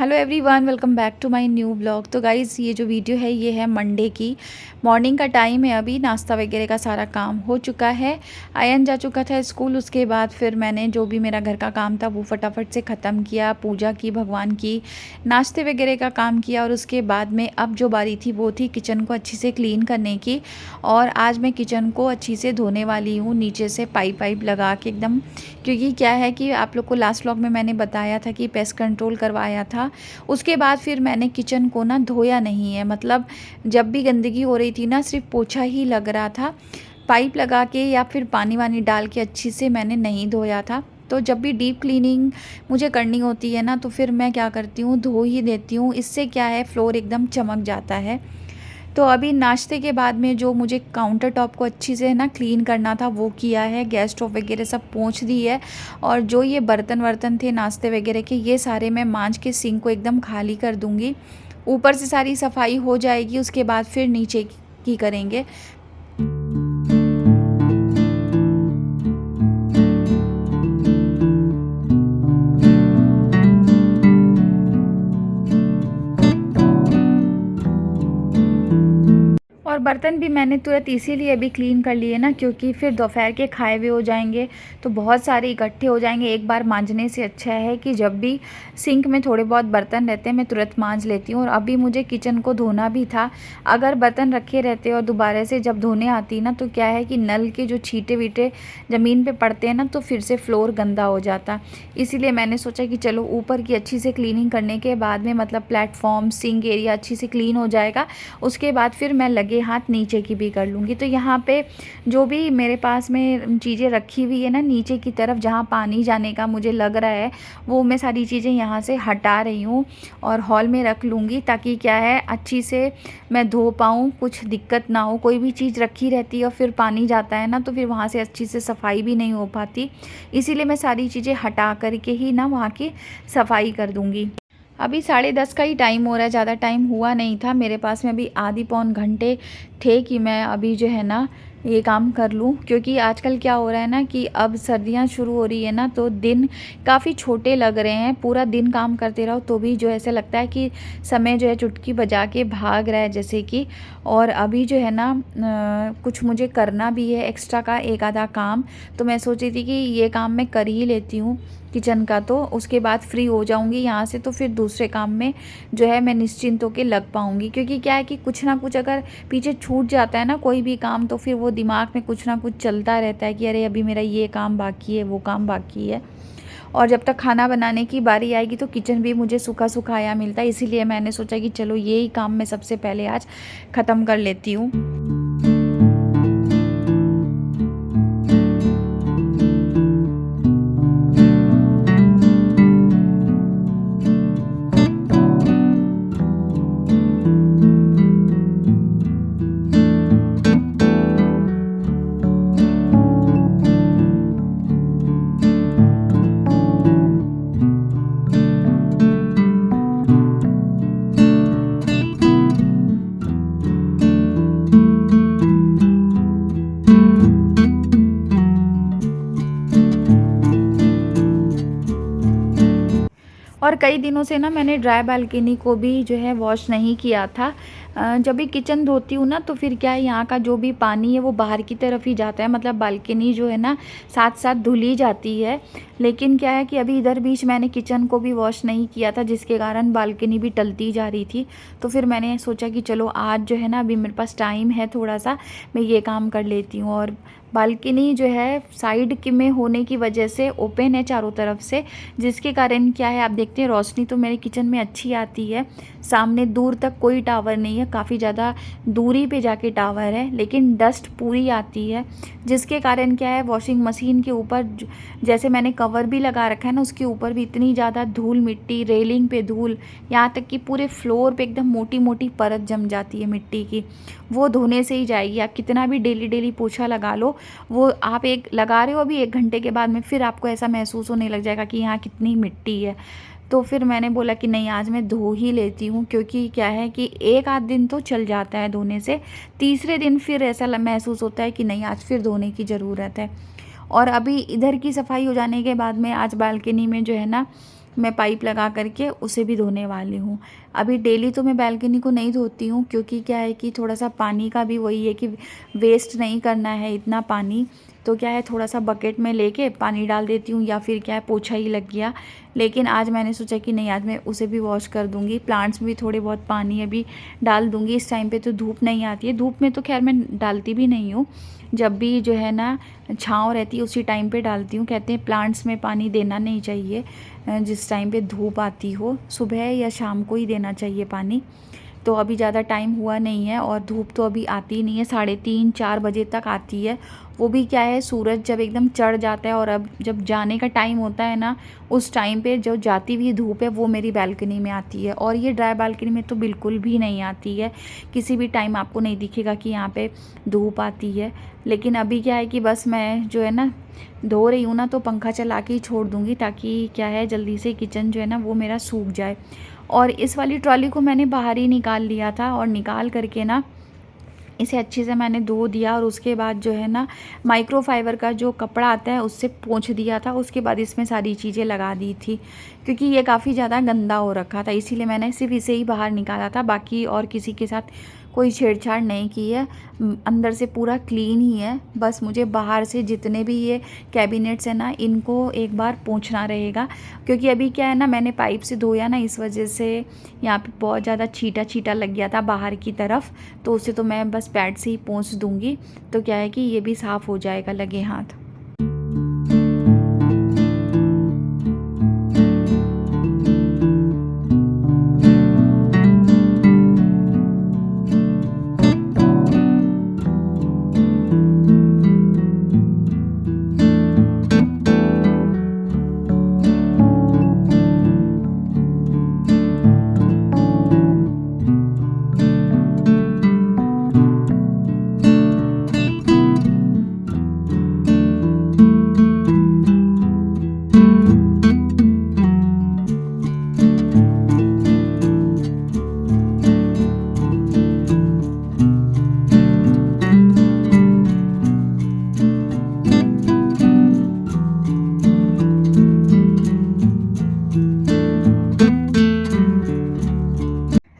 Hello everyone, welcome back to my new blog. तो guys, ये जो वीडियो है ये है मंडे की मॉर्निंग का टाइम है। अभी नाश्ता वगैरह का सारा काम हो चुका है। आयन जा चुका था स्कूल। उसके बाद फिर मैंने जो भी मेरा घर का काम था वो फटाफट से ख़त्म किया, पूजा की भगवान की, नाश्ते वगैरह का काम किया। और उसके बाद में अब जो बारी थी वो थी किचन को अच्छी से क्लीन करने की। और आज मैं किचन को अच्छी से धोने वाली हूँ, नीचे से पाइप वाइप लगा के एकदम। क्योंकि क्या है कि आप लोग को लास्ट व्लॉग में मैंने बताया था कि पेस्ट कंट्रोल करवाया था। उसके बाद फिर मैंने किचन को ना धोया नहीं है। मतलब जब भी गंदगी हो रही थी ना, सिर्फ पोछा ही लग रहा था। पाइप लगा के या फिर पानी वानी डाल के अच्छी से मैंने नहीं धोया था। तो जब भी डीप क्लीनिंग मुझे करनी होती है ना, तो फिर मैं क्या करती हूँ, धो ही देती हूँ। इससे क्या है, फ्लोर एकदम चमक जाता है। तो अभी नाश्ते के बाद में जो मुझे काउंटर टॉप को अच्छी से ना क्लीन करना था वो किया है। गैस स्टोव वगैरह सब पोंछ दी है। और जो ये बर्तन वर्तन थे नाश्ते वगैरह के, ये सारे मैं मांज के सिंक को एकदम खाली कर दूँगी। ऊपर से सारी सफाई हो जाएगी, उसके बाद फिर नीचे की करेंगे। और बर्तन भी मैंने तुरंत इसीलिए अभी क्लीन कर लिए ना, क्योंकि फिर दोपहर के खाए हुए हो जाएंगे तो बहुत सारे इकट्ठे हो जाएंगे। एक बार मांजने से अच्छा है कि जब भी सिंक में थोड़े बहुत बर्तन रहते हैं मैं तुरंत मांज लेती हूँ। और अभी मुझे किचन को धोना भी था। अगर बर्तन रखे रहते और दोबारा से जब धोने आती ना, तो क्या है कि नल के जो छींटे वीटे ज़मीन पर पड़ते हैं ना, तो फिर से फ्लोर गंदा हो जाता। इसीलिए मैंने सोचा कि चलो ऊपर की अच्छी से क्लीनिंग करने के बाद में, मतलब प्लेटफॉर्म सिंक एरिया अच्छी से क्लीन हो जाएगा, उसके बाद फिर मैं लगे हाथ नीचे की भी कर लूँगी। तो यहाँ पे जो भी मेरे पास में चीज़ें रखी हुई है ना, नीचे की तरफ जहाँ पानी जाने का मुझे लग रहा है, वो मैं सारी चीज़ें यहाँ से हटा रही हूँ और हॉल में रख लूँगी, ताकि क्या है अच्छी से मैं धो पाऊँ, कुछ दिक्कत ना हो। कोई भी चीज़ रखी रहती है और फिर पानी जाता है ना, तो फिर वहाँ से अच्छी से सफाई भी नहीं हो पाती। इसीलिए मैं सारी चीज़ें हटा करके ही ना वहाँ की सफाई कर दूँगी। अभी 10:30 का ही टाइम हो रहा है, ज़्यादा टाइम हुआ नहीं था। मेरे पास में अभी आधी पौन घंटे थे कि मैं अभी जो है ना ये काम कर लूँ। क्योंकि आजकल क्या हो रहा है ना कि अब सर्दियाँ शुरू हो रही है ना, तो दिन काफ़ी छोटे लग रहे हैं। पूरा दिन काम करते रहो तो भी जो ऐसा लगता है कि समय जो है चुटकी बजा के भाग रहा है जैसे कि। और अभी जो है ना कुछ मुझे करना भी है एक्स्ट्रा का एक आधा काम। तो मैं सोची थी कि ये काम मैं कर ही लेती हूँ किचन का, तो उसके बाद फ्री हो जाऊंगी यहाँ से। तो फिर दूसरे काम में जो है मैं निश्चिंत होकर लग पाऊंगी। क्योंकि क्या है कि कुछ ना कुछ अगर पीछे छूट जाता है ना कोई भी काम, तो फिर वो दिमाग में कुछ ना कुछ चलता रहता है कि अरे अभी मेरा ये काम बाकी है, वो काम बाकी है। और जब तक खाना बनाने की बारी आएगी तो किचन भी मुझे सूखा सुखाया मिलता है। इसीलिए मैंने सोचा कि चलो यही काम मैं सबसे पहले आज ख़त्म कर लेती हूँ। और कई दिनों से ना मैंने ड्राई बालकनी को भी जो है वॉश नहीं किया था। जब भी किचन धोती हूँ ना, तो फिर क्या है, यहाँ का जो भी पानी है वो बाहर की तरफ ही जाता है। मतलब बालकनी जो है ना साथ साथ धुली जाती है। लेकिन क्या है कि अभी इधर बीच मैंने किचन को भी वॉश नहीं किया था, जिसके कारण बालकनी भी टलती जा रही थी। तो फिर मैंने सोचा कि चलो आज जो है ना, अभी मेरे पास टाइम है थोड़ा सा, मैं ये काम कर लेती हूँ। और बालकनी जो है साइड के में होने की वजह से ओपन है चारों तरफ से, जिसके कारण क्या है, आप देखते हैं रोशनी तो मेरे किचन में अच्छी आती है। सामने दूर तक कोई टावर नहीं है, काफ़ी ज़्यादा दूरी पे जाके टावर है, लेकिन डस्ट पूरी आती है। जिसके कारण क्या है, वॉशिंग मशीन के ऊपर जैसे मैंने कवर भी लगा रखा है ना, उसके ऊपर भी इतनी ज़्यादा धूल मिट्टी, रेलिंग पे धूल, यहाँ तक कि पूरे फ्लोर पे एकदम मोटी मोटी परत जम जाती है मिट्टी की। वो धोने से ही जाएगी। आप कितना भी डेली डेली पोछा लगा लो, वो आप एक लगा रहे हो अभी 1 घंटे के बाद में फिर आपको ऐसा महसूस होने लग जाएगा कि यहाँ कितनी मिट्टी है। तो फिर मैंने बोला कि नहीं, आज मैं धो ही लेती हूँ। क्योंकि क्या है कि एक आध दिन तो चल जाता है धोने से, तीसरे दिन फिर ऐसा महसूस होता है कि नहीं, आज फिर धोने की ज़रूरत है। और अभी इधर की सफाई हो जाने के बाद में आज बालकनी में जो है ना मैं पाइप लगा करके उसे भी धोने वाली हूँ। अभी डेली तो मैं बालकनी को नहीं धोती हूँ, क्योंकि क्या है कि थोड़ा सा पानी का भी वही है कि वेस्ट नहीं करना है इतना पानी। तो क्या है, थोड़ा सा बकेट में लेके पानी डाल देती हूँ, या फिर क्या है पोछा ही लग गया। लेकिन आज मैंने सोचा कि नहीं, आज मैं उसे भी वॉश कर दूँगी। प्लांट्स में भी थोड़े बहुत पानी अभी डाल दूँगी। इस टाइम पे तो धूप नहीं आती है, धूप में तो खैर मैं डालती भी नहीं हूँ। जब भी जो है ना छाँव रहती है उसी टाइम पे डालती हूँ। कहते हैं प्लांट्स में पानी देना नहीं चाहिए जिस टाइम पे धूप आती हो, सुबह या शाम को ही देना चाहिए पानी। तो अभी ज़्यादा टाइम हुआ नहीं है और धूप तो अभी आती ही नहीं है, 3:30-4 बजे तक आती है। वो भी क्या है, सूरज जब एकदम चढ़ जाता है और अब जब जाने का टाइम होता है ना, उस टाइम पे जो जाती हुई धूप है वो मेरी बालकनी में आती है। और ये ड्राई बालकनी में तो बिल्कुल भी नहीं आती है, किसी भी टाइम आपको नहीं दिखेगा कि यहाँ पे धूप आती है। लेकिन अभी क्या है कि बस मैं जो है ना धो रही हूँ ना, तो पंखा चला के ही छोड़ दूँगी, ताकि क्या है जल्दी से किचन जो है ना वो मेरा सूख जाए। और इस वाली ट्रॉली को मैंने बाहर ही निकाल लिया था, और निकाल करके ना इसे अच्छे से मैंने धो दिया, और उसके बाद जो है ना माइक्रोफाइबर का जो कपड़ा आता है उससे पोंछ दिया था। उसके बाद इसमें सारी चीज़ें लगा दी थी, क्योंकि ये काफ़ी ज़्यादा गंदा हो रखा था, इसीलिए मैंने सिर्फ इसे ही बाहर निकाला था। बाकी और किसी के साथ कोई छेड़छाड़ नहीं की है। अंदर से पूरा क्लीन ही है, बस मुझे बाहर से जितने भी ये कैबिनेट्स हैं ना, इनको एक बार पोंछना रहेगा। क्योंकि अभी क्या है ना, मैंने पाइप से धोया ना, इस वजह से यहाँ पे बहुत ज़्यादा छींटा छींटा लग गया था बाहर की तरफ। तो उसे तो मैं बस पैड से ही पोंछ दूँगी, तो क्या है कि ये भी साफ़ हो जाएगा लगे हाथ।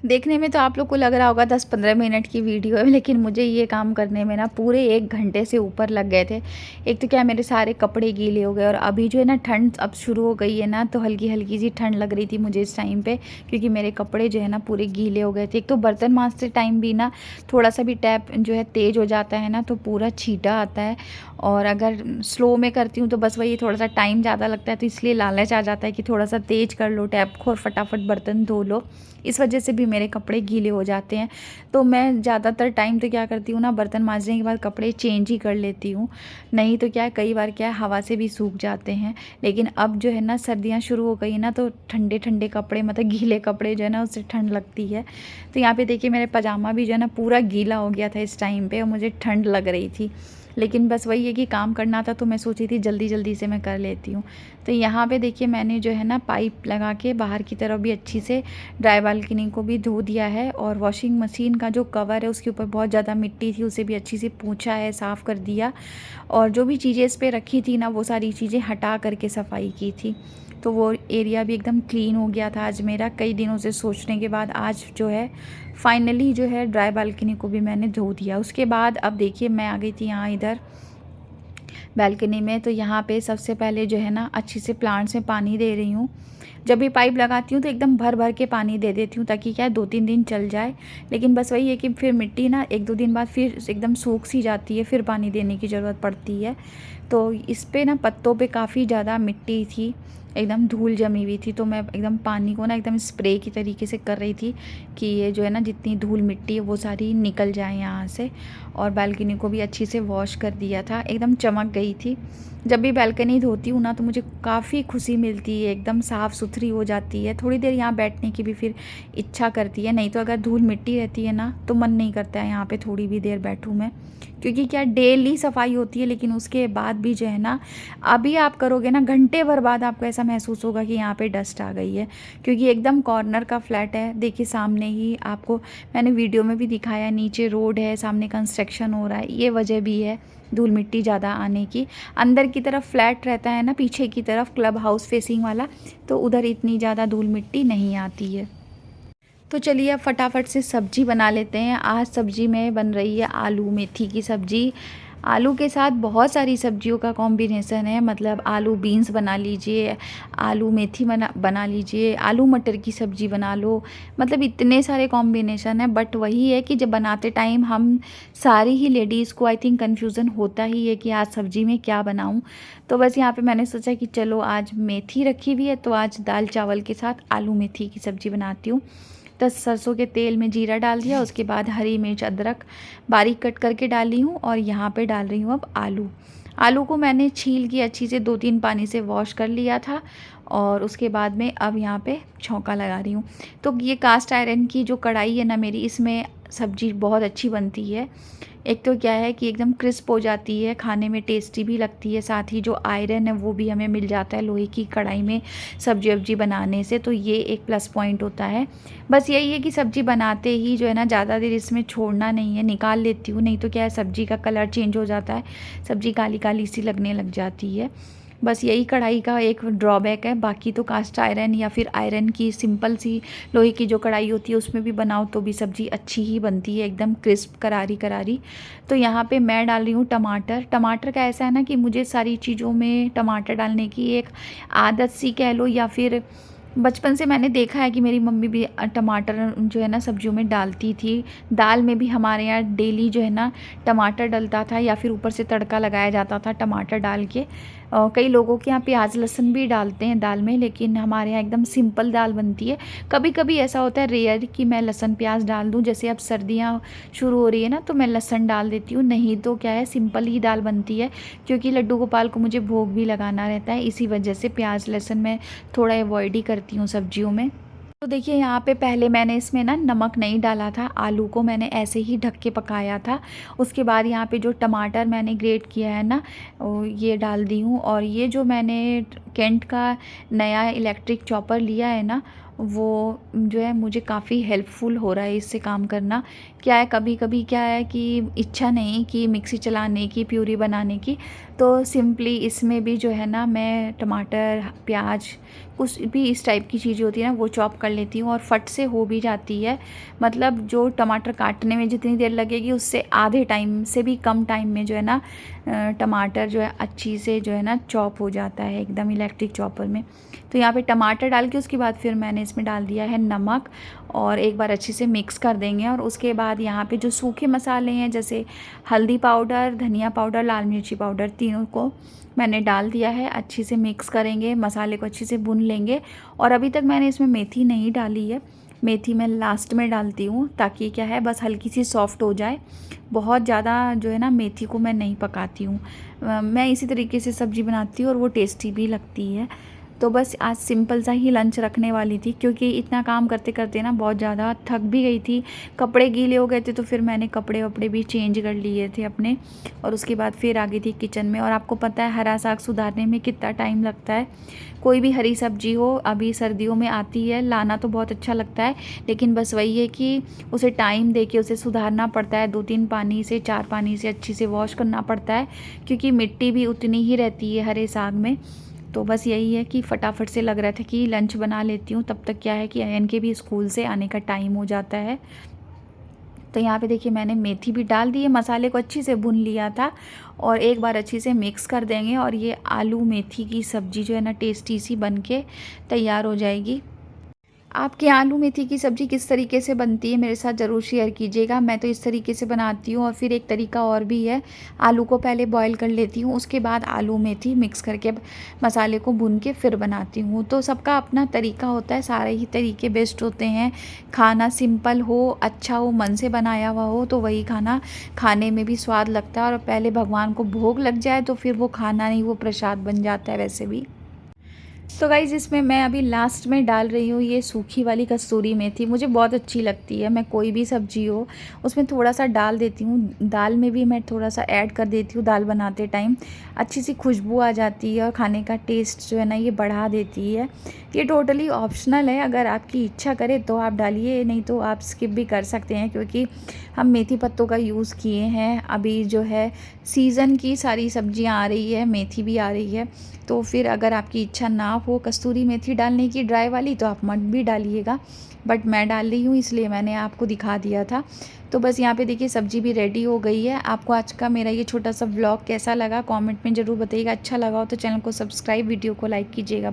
देखने में तो आप लोग को लग रहा होगा 10-15 मिनट की वीडियो है, लेकिन मुझे ये काम करने में ना पूरे 1 घंटे से ऊपर लग गए थे। एक तो क्या, मेरे सारे कपड़े गीले हो गए, और अभी जो है ना ठंड अब शुरू हो गई है ना, तो हल्की हल्की सी ठंड लग रही थी मुझे इस टाइम पे, क्योंकि मेरे कपड़े जो है ना पूरे गीले हो गए थे। एक तो बर्तन मांजते टाइम भी ना थोड़ा सा भी टैप जो है तेज़ हो जाता है ना, तो पूरा छींटा आता है। और अगर स्लो में करती हूँ तो बस वही थोड़ा सा टाइम ज़्यादा लगता है, तो इसलिए लालच आ जाता है कि थोड़ा सा तेज़ कर लो टैप को और फटाफट बर्तन धो लो। इस वजह से भी मेरे कपड़े गीले हो जाते हैं। तो मैं ज़्यादातर टाइम तो क्या करती हूँ ना, बर्तन मांजने के बाद कपड़े चेंज ही कर लेती हूँ। नहीं तो क्या है, कई बार क्या है हवा से भी सूख जाते हैं। लेकिन अब जो है ना सर्दियाँ शुरू हो गई ना, तो ठंडे ठंडे कपड़े, मतलब गीले कपड़े जो है ना उससे ठंड लगती है। तो यहाँ पे देखिए मेरे पजामा भी जो है ना पूरा गीला हो गया था इस टाइम पे, और मुझे ठंड लग रही थी। लेकिन बस वही है कि काम करना था, तो मैं सोची थी जल्दी जल्दी से मैं कर लेती हूँ। तो यहाँ पे देखिए मैंने जो है ना पाइप लगा के बाहर की तरफ भी अच्छी से ड्राई बालकनी को भी धो दिया है, और वॉशिंग मशीन का जो कवर है उसके ऊपर बहुत ज़्यादा मिट्टी थी, उसे भी अच्छी से पोंछा है, साफ़ कर दिया। और जो भी चीज़ें इस पर रखी थी ना, वो सारी चीज़ें हटा करके सफाई की थी। तो वो एरिया भी एकदम क्लीन हो गया था आज मेरा, कई दिनों से सोचने के बाद आज जो है फाइनली जो है ड्राई बालकनी को भी मैंने धो दिया। उसके बाद अब देखिए मैं आ गई थी यहाँ इधर बालकनी में। तो यहाँ पे सबसे पहले जो है ना अच्छी से प्लांट्स में पानी दे रही हूँ। जब भी पाइप लगाती हूँ तो एकदम भर भर के पानी दे देती हूँ, ताकि क्या है 2-3 दिन चल जाए। लेकिन बस वही है कि फिर मिट्टी ना 1-2 दिन बाद फिर एकदम सूख सी जाती है, फिर पानी देने की ज़रूरत पड़ती है। तो इस पे ना पत्तों पे काफ़ी ज़्यादा मिट्टी थी, एकदम धूल जमी हुई थी। तो मैं एकदम पानी को ना एकदम स्प्रे की तरीके से कर रही थी कि ये जो है ना जितनी धूल मिट्टी है वो सारी निकल जाए यहाँ से। और बालकनी को भी अच्छी से वॉश कर दिया था, एकदम चमक गई थी। जब भी बालकनी धोती हूँ ना तो मुझे काफ़ी खुशी मिलती है, एकदम साफ़ सुथरी हो जाती है। थोड़ी देर यहाँ बैठने की भी फिर इच्छा करती है, नहीं तो अगर धूल मिट्टी रहती है ना तो मन नहीं करता है यहाँ पे थोड़ी भी देर बैठूँ मैं। क्योंकि क्या डेली सफाई होती है, लेकिन उसके बाद भी जो है ना अभी आप करोगे ना घंटे भर बाद आपको ऐसा महसूस होगा कि यहाँ पे डस्ट आ गई है। क्योंकि एकदम कॉर्नर का फ्लैट है, देखिए सामने ही आपको मैंने वीडियो में भी दिखाया, नीचे रोड है, सामने कंस्ट्रक्शन हो रहा है, ये वजह भी है। धूल मिट्टी ज़्यादा आने की। अंदर की तरफ फ्लैट रहता है ना, पीछे की तरफ क्लब हाउस फेसिंग वाला, तो उधर इतनी ज़्यादा धूल मिट्टी नहीं आती है। तो चलिए अब फटाफट से सब्ज़ी बना लेते हैं। आज सब्ज़ी में बन रही है आलू मेथी की सब्ज़ी। आलू के साथ बहुत सारी सब्जियों का कॉम्बिनेशन है, मतलब आलू बीन्स बना लीजिए, आलू मेथी बना लीजिए, आलू मटर की सब्ज़ी बना लो, मतलब इतने सारे कॉम्बिनेशन है। बट वही है कि जब बनाते टाइम हम सारी ही लेडीज़ को आई थिंक कन्फ्यूज़न होता ही है कि आज सब्ज़ी में क्या बनाऊँ। तो बस यहाँ पे मैंने सोचा कि चलो आज मेथी रखी हुई है तो आज दाल चावल के साथ आलू मेथी की सब्ज़ी बनाती हूँ। तो सरसों के तेल में जीरा डाल दिया, उसके बाद हरी मिर्च अदरक बारीक कट करके डाली हूँ और यहाँ पे डाल रही हूँ अब आलू। आलू को मैंने छील के अच्छी से 2-3 पानी से वॉश कर लिया था और उसके बाद में अब यहाँ पे छौंका लगा रही हूँ। तो ये कास्ट आयरन की जो कढ़ाई है ना मेरी, इसमें सब्ज़ी बहुत अच्छी बनती है। एक तो क्या है कि एकदम क्रिस्प हो जाती है, खाने में टेस्टी भी लगती है, साथ ही जो आयरन है वो भी हमें मिल जाता है लोहे की कढ़ाई में सब्जी वब्जी बनाने से, तो ये एक प्लस पॉइंट होता है। बस यही है कि सब्ज़ी बनाते ही जो है ना ज़्यादा देर इसमें छोड़ना नहीं है, निकाल लेती हूँ, नहीं तो क्या है सब्ज़ी का कलर चेंज हो जाता है, सब्ज़ी काली काली सी लगने लग जाती है। बस यही कढ़ाई का एक ड्रॉबैक है, बाकी तो कास्ट आयरन या फिर आयरन की सिंपल सी लोहे की जो कढ़ाई होती है उसमें भी बनाओ तो भी सब्ज़ी अच्छी ही बनती है, एकदम क्रिस्प करारी करारी। तो यहाँ पे मैं डाल रही हूँ टमाटर। टमाटर का ऐसा है ना कि मुझे सारी चीज़ों में टमाटर डालने की एक आदत सी कह लो, या फिर बचपन से मैंने देखा है कि मेरी मम्मी भी टमाटर जो है ना सब्जियों में डालती थी। दाल में भी हमारे यहाँ डेली जो है ना टमाटर डलता था, या फिर ऊपर से तड़का लगाया जाता था टमाटर डाल के। कई लोगों के यहाँ प्याज लहसुन भी डालते हैं दाल में, लेकिन हमारे यहाँ एकदम सिंपल दाल बनती है। कभी कभी ऐसा होता है रेयर कि मैं लहसुन प्याज डाल दूँ, जैसे अब सर्दियाँ शुरू हो रही है ना तो मैं लहसुन डाल देती हूँ, नहीं तो क्या है सिंपल ही दाल बनती है। क्योंकि लड्डू गोपाल को मुझे भोग भी लगाना रहता है, इसी वजह से प्याज लहसुन मैं थोड़ा अवॉइड ही करती हूँ सब्जियों में। तो देखिए यहाँ पे पहले मैंने इसमें ना नमक नहीं डाला था, आलू को मैंने ऐसे ही ढक के पकाया था। उसके बाद यहाँ पे जो टमाटर मैंने ग्रेट किया है ना ये डाल दी हूँ। और ये जो मैंने केंट का नया इलेक्ट्रिक चॉपर लिया है ना, वो जो है मुझे काफ़ी हेल्पफुल हो रहा है इससे काम करना। क्या है कभी कभी क्या है कि इच्छा नहीं कि मिक्सी चलाने की, प्यूरी बनाने की, तो सिंपली इसमें भी जो है ना मैं टमाटर प्याज कुछ भी इस टाइप की चीज़ें होती है ना वो चॉप कर लेती हूँ और फट से हो भी जाती है। मतलब जो टमाटर काटने में जितनी देर लगेगी उससे आधे टाइम से भी कम टाइम में जो है ना टमाटर जो है अच्छी से जो है ना चॉप हो जाता है एकदम इलेक्ट्रिक चॉपर में। तो यहाँ पे टमाटर डाल के उसके बाद फिर मैंने इसमें डाल दिया है नमक और एक बार अच्छे से मिक्स कर देंगे। और उसके बाद यहाँ पे जो सूखे मसाले हैं जैसे हल्दी पाउडर, धनिया पाउडर, लाल मिर्ची पाउडर, तीनों को मैंने डाल दिया है। अच्छे से मिक्स करेंगे, मसाले को अच्छे से भून लेंगे। और अभी तक मैंने इसमें मेथी नहीं डाली है, मेथी मैं लास्ट में डालती हूँ ताकि क्या है बस हल्की सी सॉफ्ट हो जाए। बहुत ज़्यादा जो है ना मेथी को मैं नहीं पकाती हूँ, मैं इसी तरीके से सब्ज़ी बनाती हूँ और वो टेस्टी भी लगती है। तो बस आज सिंपल सा ही लंच रखने वाली थी क्योंकि इतना काम करते करते ना बहुत ज़्यादा थक भी गई थी, कपड़े गीले हो गए थे, तो फिर मैंने कपड़े वपड़े भी चेंज कर लिए थे अपने। और उसके बाद फिर आ गई थी किचन में। और आपको पता है हरा साग सुधारने में कितना टाइम लगता है। कोई भी हरी सब्जी हो अभी सर्दियों में आती है, लाना तो बहुत अच्छा लगता है, लेकिन बस वही है कि उसे टाइम दे के उसे सुधारना पड़ता है, 2-3 पानी से 4 पानी से अच्छी से वॉश करना पड़ता है, क्योंकि मिट्टी भी उतनी ही रहती है हरे साग में। तो बस यही है कि फटाफट से लग रहा था कि लंच बना लेती हूँ, तब तक क्या है कि अयन के भी स्कूल से आने का टाइम हो जाता है। तो यहाँ पे देखिए मैंने मेथी भी डाल दी है, मसाले को अच्छी से भून लिया था और एक बार अच्छी से मिक्स कर देंगे और ये आलू मेथी की सब्ज़ी जो है ना टेस्टी सी बन के तैयार हो जाएगी। आपके आलू मेथी की सब्ज़ी किस तरीके से बनती है मेरे साथ ज़रूर शेयर कीजिएगा। मैं तो इस तरीके से बनाती हूँ। और फिर एक तरीका और भी है, आलू को पहले बॉईल कर लेती हूँ, उसके बाद आलू मेथी मिक्स करके मसाले को भून के फिर बनाती हूँ। तो सबका अपना तरीका होता है, सारे ही तरीके बेस्ट होते हैं। खाना सिंपल हो, अच्छा हो, मन से बनाया हुआ हो तो वही खाना खाने में भी स्वाद लगता है। और पहले भगवान को भोग लग जाए तो फिर वो खाना नहीं, वो प्रसाद बन जाता है वैसे भी। तो गाइज़ इसमें मैं अभी लास्ट में डाल रही हूँ ये सूखी वाली कसूरी मेथी, मुझे बहुत अच्छी लगती है। मैं कोई भी सब्ज़ी हो उसमें थोड़ा-सा डाल देती हूँ, दाल में भी मैं थोड़ा-सा ऐड कर देती हूँ दाल बनाते टाइम। अच्छी सी खुशबू आ जाती है और खाने का टेस्ट जो है ना ये बढ़ा देती है। ये टोटली ऑप्शनल है, अगर आपकी इच्छा करे तो आप डालिए, नहीं तो आप स्किप भी कर सकते हैं, क्योंकि हम मेथी पत्तों का यूज़ किए हैं। अभी जो है सीज़न की सारी सब्जियां आ रही है, मेथी भी आ रही है, तो फिर अगर आपकी इच्छा ना हो कस्तूरी मेथी डालने की ड्राई वाली तो आप मत भी डालिएगा, बट मैं डाल रही हूँ इसलिए मैंने आपको दिखा दिया था। तो बस यहाँ पे देखिए सब्ज़ी भी रेडी हो गई है। आपको आज का मेरा ये छोटा सा व्लॉग कैसा लगा कमेंट में ज़रूर बताइएगा। अच्छा लगा हो तो चैनल को सब्सक्राइब, वीडियो को लाइक कीजिएगा।